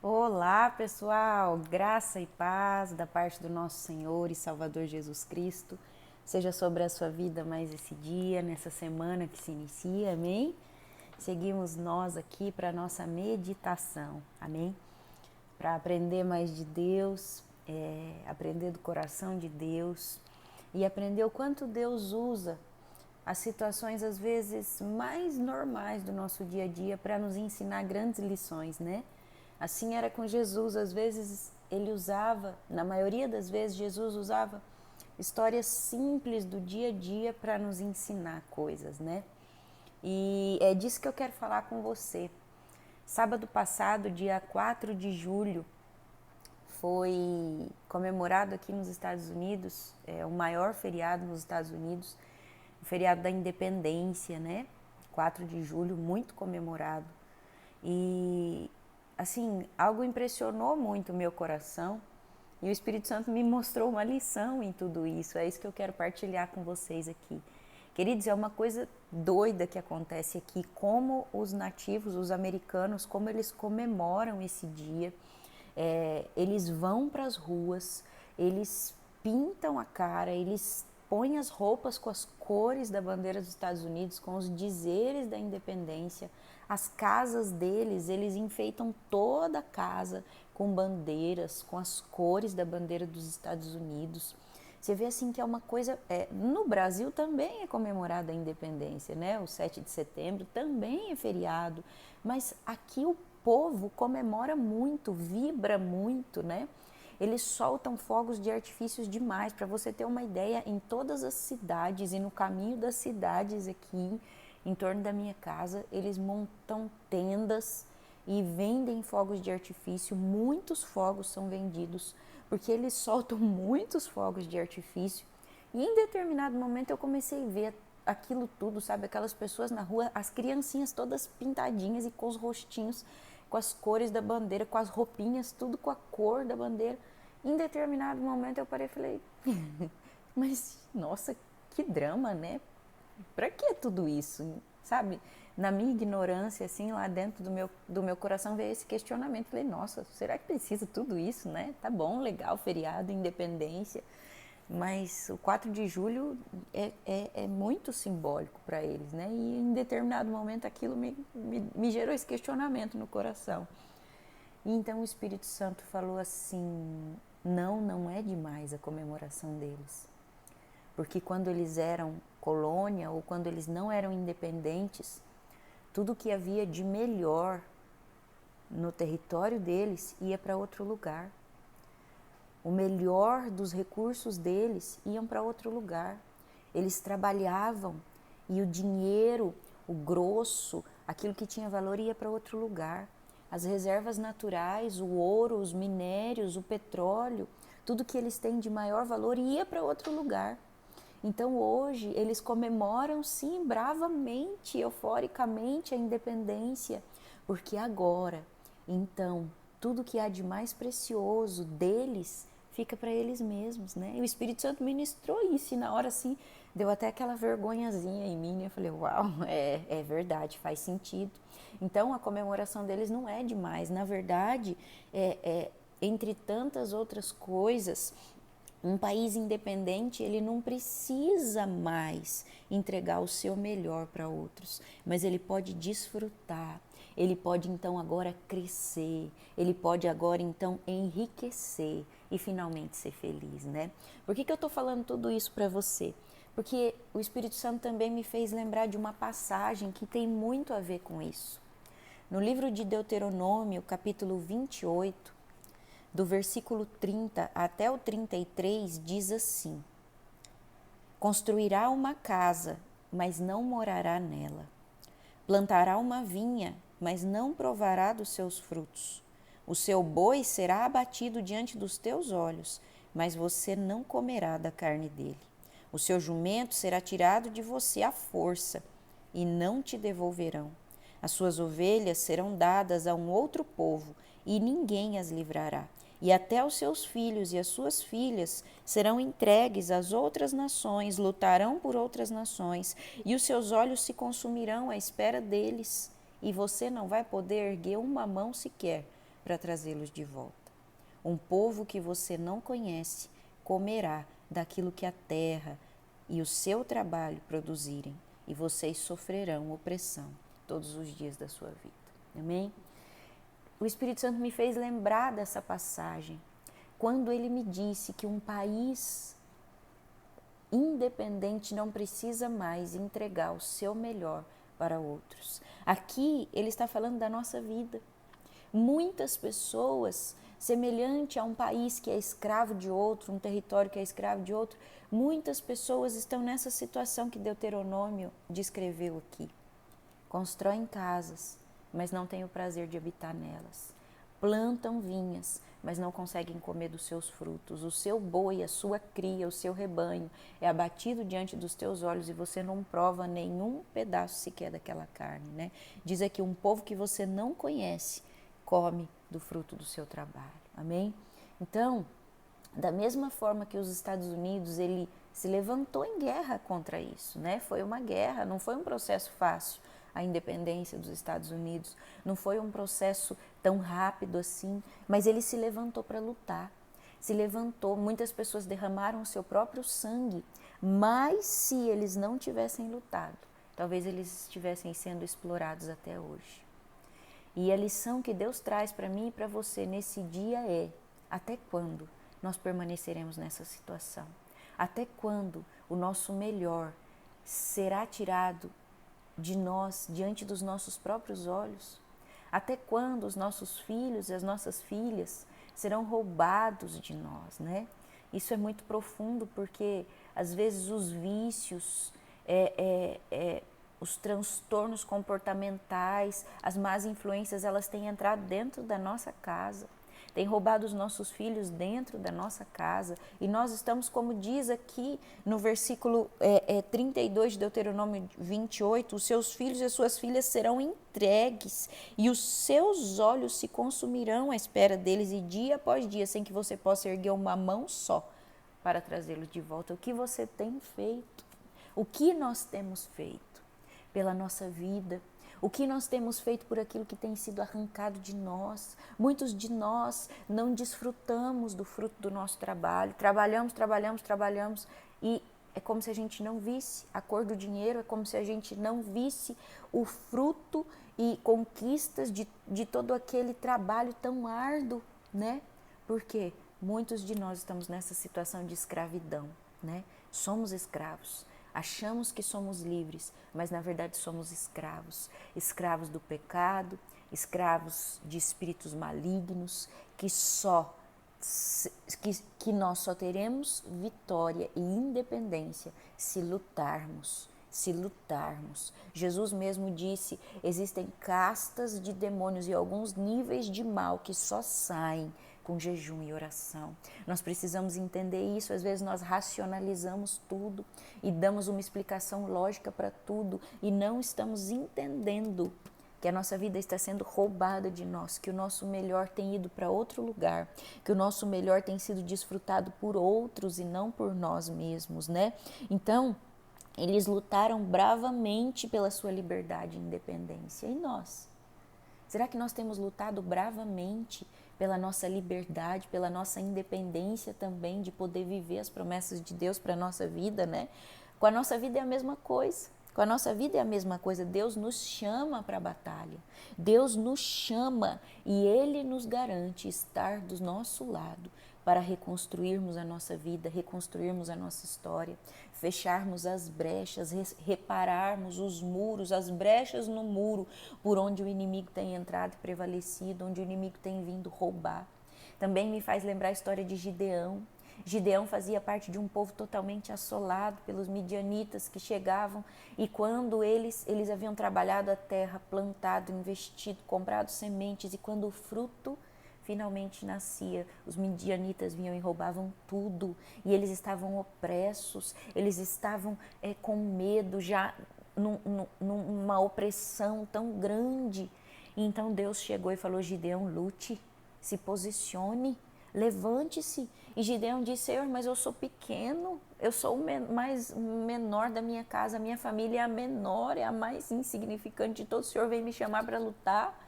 Olá, pessoal! Graça e paz da parte do nosso Senhor e Salvador Jesus Cristo seja sobre a sua vida mais esse dia, nessa semana que se inicia, amém? Seguimos nós aqui para a nossa meditação, amém? Para aprender mais de Deus, aprender do coração de Deus e aprender o quanto Deus usa as situações às vezes mais normais do nosso dia a dia para nos ensinar grandes lições, né? Assim era com Jesus, às vezes ele usava, na maioria das vezes Jesus usava histórias simples do dia a dia para nos ensinar coisas, né? E é disso que eu quero falar com você. Sábado passado, dia 4 de julho, foi comemorado aqui nos Estados Unidos, o maior feriado nos Estados Unidos, o feriado da Independência, né? 4 de julho, muito comemorado. E, assim, algo impressionou muito o meu coração e o Espírito Santo me mostrou uma lição em tudo isso. É isso que eu quero partilhar com vocês aqui. Queridos, é uma coisa doida que acontece aqui, como os nativos, os americanos, como eles comemoram esse dia. Eles vão para as ruas, eles pintam a cara, eles põem as roupas com as cores da bandeira dos Estados Unidos, com os dizeres da independência. As casas deles, eles enfeitam toda a casa com bandeiras, com as cores da bandeira dos Estados Unidos. Você vê assim que é uma coisa... no Brasil também é comemorada a independência, né? O 7 de setembro também é feriado, mas aqui o povo comemora muito, vibra muito, né? Eles soltam fogos de artifícios demais. Para você ter uma ideia, em todas as cidades e no caminho das cidades aqui, em torno da minha casa, eles montam tendas e vendem fogos de artifício. Muitos fogos são vendidos, porque eles soltam muitos fogos de artifício. E em determinado momento eu comecei a ver aquilo tudo, sabe? Aquelas pessoas na rua, as criancinhas todas pintadinhas e com os rostinhos, com as cores da bandeira, com as roupinhas, tudo com a cor da bandeira. Em determinado momento eu parei e falei, mas nossa, que drama, né? Pra que tudo isso, sabe? Na minha ignorância, assim, lá dentro do meu coração veio esse questionamento. Falei, nossa, será que precisa tudo isso, né? Tá bom, legal, feriado, independência, mas o 4 de julho é muito simbólico para eles, né? E em determinado momento aquilo me gerou esse questionamento no coração. E então o Espírito Santo falou assim, não é demais a comemoração deles. Porque quando eles eram colônia ou quando eles não eram independentes, tudo que havia de melhor no território deles ia para outro lugar. O melhor dos recursos deles iam para outro lugar. Eles trabalhavam e o dinheiro, o grosso, aquilo que tinha valor ia para outro lugar. As reservas naturais, o ouro, os minérios, o petróleo, tudo que eles têm de maior valor ia para outro lugar. Então hoje eles comemoram sim bravamente, euforicamente a independência, porque agora, então, tudo que há de mais precioso deles fica para eles mesmos, né? E o Espírito Santo ministrou isso e na hora assim deu até aquela vergonhazinha em mim, né? Eu falei, uau, é verdade, faz sentido. Então a comemoração deles não é demais, na verdade, entre tantas outras coisas, um país independente, ele não precisa mais entregar o seu melhor para outros, mas ele pode desfrutar, ele pode então agora crescer, ele pode agora então enriquecer e finalmente ser feliz, né? Por que eu estou falando tudo isso para você? Porque o Espírito Santo também me fez lembrar de uma passagem que tem muito a ver com isso. No livro de Deuteronômio, capítulo 28, do versículo 30 até o 33, diz assim: construirá uma casa, mas não morará nela. Plantará uma vinha, mas não provará dos seus frutos. O seu boi será abatido diante dos teus olhos, mas você não comerá da carne dele. O seu jumento será tirado de você à força, e não te devolverão. As suas ovelhas serão dadas a um outro povo, e ninguém as livrará. E até os seus filhos e as suas filhas serão entregues às outras nações, lutarão por outras nações, e os seus olhos se consumirão à espera deles, e você não vai poder erguer uma mão sequer para trazê-los de volta. Um povo que você não conhece comerá daquilo que a terra e o seu trabalho produzirem, e vocês sofrerão opressão todos os dias da sua vida. Amém? O Espírito Santo me fez lembrar dessa passagem, quando ele me disse que um país independente não precisa mais entregar o seu melhor para outros. Aqui ele está falando da nossa vida. Muitas pessoas, semelhante a um país que é escravo de outro, um território que é escravo de outro, muitas pessoas estão nessa situação que Deuteronômio descreveu aqui. Constroem casas, mas não têm o prazer de habitar nelas. Plantam vinhas, mas não conseguem comer dos seus frutos. O seu boi, a sua cria, o seu rebanho é abatido diante dos teus olhos e você não prova nenhum pedaço sequer daquela carne, né? Diz aqui, um povo que você não conhece come do fruto do seu trabalho. Amém? Então, da mesma forma que os Estados Unidos, ele se levantou em guerra contra isso, né? Foi uma guerra, não foi um processo fácil. A independência dos Estados Unidos não foi um processo tão rápido assim, mas ele se levantou para lutar. Se levantou, muitas pessoas derramaram o seu próprio sangue, mas se eles não tivessem lutado, talvez eles estivessem sendo explorados até hoje. E a lição que Deus traz para mim e para você nesse dia é: até quando nós permaneceremos nessa situação? Até quando o nosso melhor será tirado de nós diante dos nossos próprios olhos? Até quando os nossos filhos e as nossas filhas serão roubados de nós, né? Isso é muito profundo, porque às vezes os vícios, os transtornos comportamentais, as más influências, elas têm entrado dentro da nossa casa, têm roubado os nossos filhos dentro da nossa casa, e nós estamos, como diz aqui no versículo 32 de Deuteronômio 28, os seus filhos e as suas filhas serão entregues, e os seus olhos se consumirão à espera deles, e dia após dia, sem que você possa erguer uma mão só para trazê-los de volta. O que você tem feito? O que nós temos feito pela nossa vida? O que nós temos feito por aquilo que tem sido arrancado de nós? Muitos de nós não desfrutamos do fruto do nosso trabalho. Trabalhamos e é como se a gente não visse a cor do dinheiro, é como se a gente não visse o fruto e conquistas de todo aquele trabalho tão árduo, né? Porque muitos de nós estamos nessa situação de escravidão, né? Somos escravos. Achamos que somos livres, mas na verdade somos escravos. Escravos do pecado, escravos de espíritos malignos, que nós só teremos vitória e independência se lutarmos. Jesus mesmo disse, existem castas de demônios e alguns níveis de mal que só saem com jejum e oração. Nós precisamos entender isso. Às vezes nós racionalizamos tudo e damos uma explicação lógica para tudo e não estamos entendendo que a nossa vida está sendo roubada de nós, que o nosso melhor tem ido para outro lugar, que o nosso melhor tem sido desfrutado por outros e não por nós mesmos, né? Então, eles lutaram bravamente pela sua liberdade e independência. E nós? Será que nós temos lutado bravamente pela nossa liberdade, pela nossa independência também, de poder viver as promessas de Deus para a nossa vida, né? Com a nossa vida é a mesma coisa. Deus nos chama para a batalha. Deus nos chama e Ele nos garante estar do nosso lado para reconstruirmos a nossa vida, reconstruirmos a nossa história, fecharmos as brechas, repararmos os muros, as brechas no muro por onde o inimigo tem entrado e prevalecido, onde o inimigo tem vindo roubar. Também me faz lembrar a história de Gideão. Gideão fazia parte de um povo totalmente assolado pelos midianitas que chegavam, e quando eles haviam trabalhado a terra, plantado, investido, comprado sementes, e quando o fruto finalmente nascia, os midianitas vinham e roubavam tudo, e eles estavam opressos, eles estavam com medo, já numa opressão tão grande. E então Deus chegou e falou: Gideão, lute, se posicione, levante-se. E Gideão disse: Senhor, mas eu sou pequeno, eu sou o mais menor da minha casa, a minha família é a menor, é a mais insignificante de todos, o Senhor veio me chamar para lutar.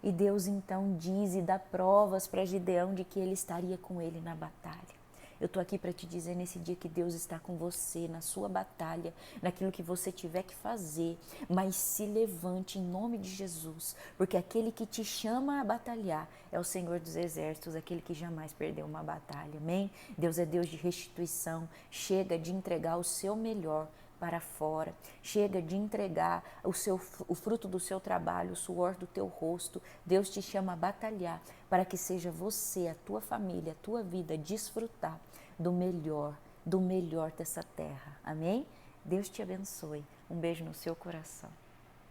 E Deus então diz e dá provas para Gideão de que ele estaria com ele na batalha. Eu estou aqui para te dizer nesse dia que Deus está com você, na sua batalha, naquilo que você tiver que fazer, mas se levante em nome de Jesus, porque aquele que te chama a batalhar é o Senhor dos Exércitos, aquele que jamais perdeu uma batalha, amém? Deus é Deus de restituição, chega de entregar o seu melhor para fora, chega de entregar o fruto do seu trabalho, o suor do teu rosto. Deus te chama a batalhar para que seja você, a tua família, a tua vida desfrutar do melhor dessa terra, amém? Deus te abençoe, um beijo no seu coração.